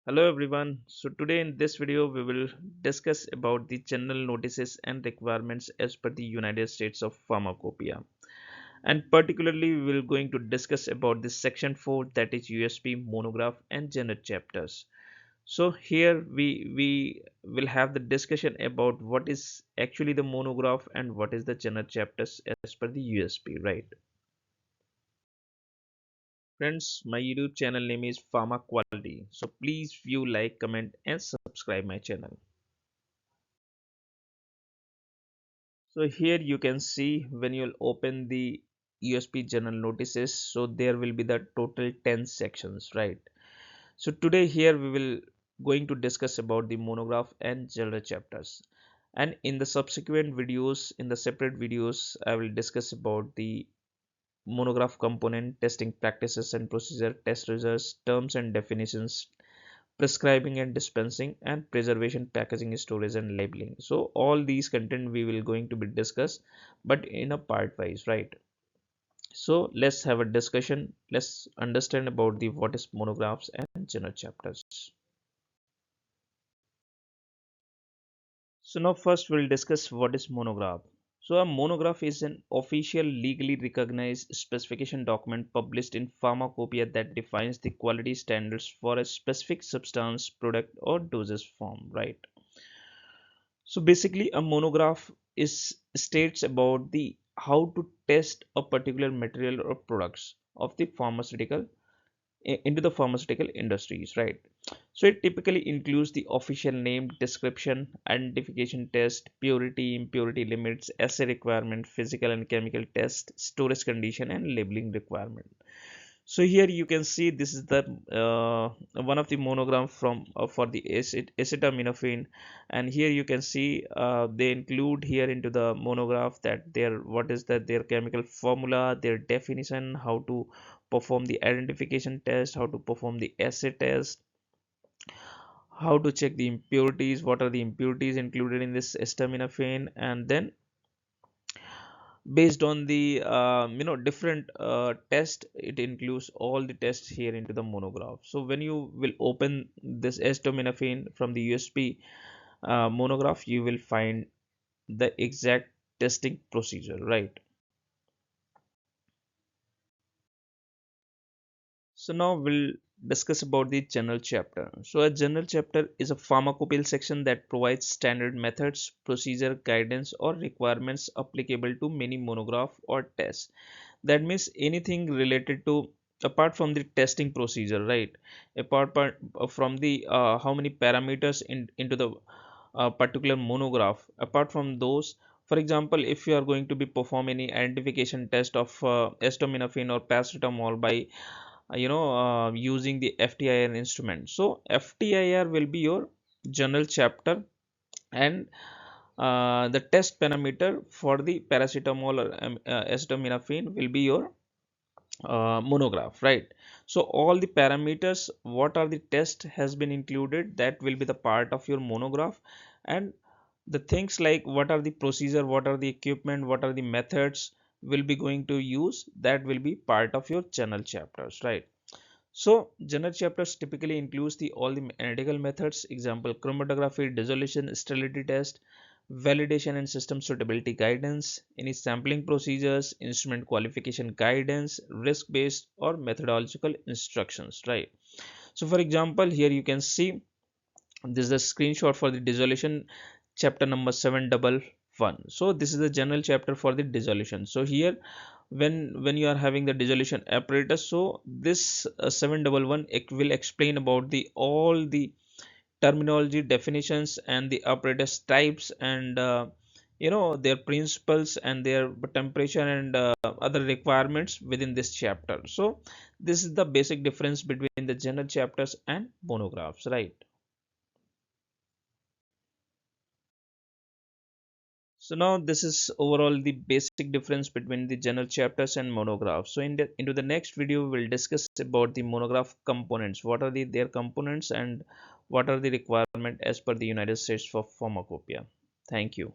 Hello everyone. So today in this video we will discuss about the general notices and requirements as per the United States of Pharmacopoeia. And particularly we will going to discuss about this section 4, that is USP, monograph and general chapters. So here we will have the discussion about what is actually the monograph and what is the general chapters as per the USP, right? Friends, my YouTube channel name is Pharma Quality. So please view, like, comment and subscribe my channel. So here you can see when you'll open the USP general notices, so there will be the total 10 sections, right? So today here we will going to discuss about the monograph and general chapters. And in the subsequent videos, in the separate videos, I will discuss about the monograph component, testing practices and procedure, test results, terms and definitions, prescribing and dispensing, and preservation, packaging, storage and labeling. So all these content we will going to be discussed, but in a part wise, right? So let's have a discussion. Let's understand about the what is monographs and general chapters. So now first we'll discuss what is monograph. So a monograph is an official legally recognized specification document published in Pharmacopoeia that defines the quality standards for a specific substance, product or dosage form, right? So basically a monograph is states about the how to test a particular material or products of the pharmaceutical into the pharmaceutical industries, right? So it typically includes the official name, description, identification test, purity, impurity limits, assay requirement, physical and chemical test, storage condition and labeling requirement. So here you can see this is the one of the monogram from for the acetaminophen, and here you can see they include here into the monograph that their what is that their chemical formula, their definition, how to perform the identification test, how to perform the assay test, how to check the impurities, what are the impurities included in this acetaminophen, and then based on the different test, it includes all the tests here into the monograph. So when you will open this acetaminophen from the USP monograph, you will find the exact testing procedure, right? So now we'll discuss about the general chapter. So a general chapter is a pharmacopoeial section that provides standard methods, procedure, guidance or requirements applicable to many monograph or tests. That means anything related to, apart from the testing procedure, right? From the how many parameters into the particular monograph, apart from those, for example, if you are going to be perform any identification test of acetaminophen or paracetamol by using the FTIR instrument. So FTIR will be your general chapter, and the test parameter for the paracetamol or acetaminophen will be your monograph, right? So all the parameters, what are the test has been included, that will be the part of your monograph. And the things like what are the procedure, what are the equipment, what are the methods will be going to use, that will be part of your general chapters, right? So general chapters typically includes the all the analytical methods, example chromatography, dissolution, sterility test, validation and system suitability guidance, any sampling procedures, instrument qualification guidance, risk based or methodological instructions, right? So for example, here you can see this is a screenshot for the dissolution chapter number 711. So this is the general chapter for the dissolution. So here when you are having the dissolution apparatus, so this 711 it will explain about the all the terminology, definitions and the apparatus types, and their principles and their temperature and other requirements within this chapter. So this is the basic difference between the general chapters and monographs, right? So now this is overall the basic difference between the general chapters and monographs. So into the next video we'll discuss about the monograph components. What are their components and what are the requirement as per the United States for pharmacopoeia. Thank you.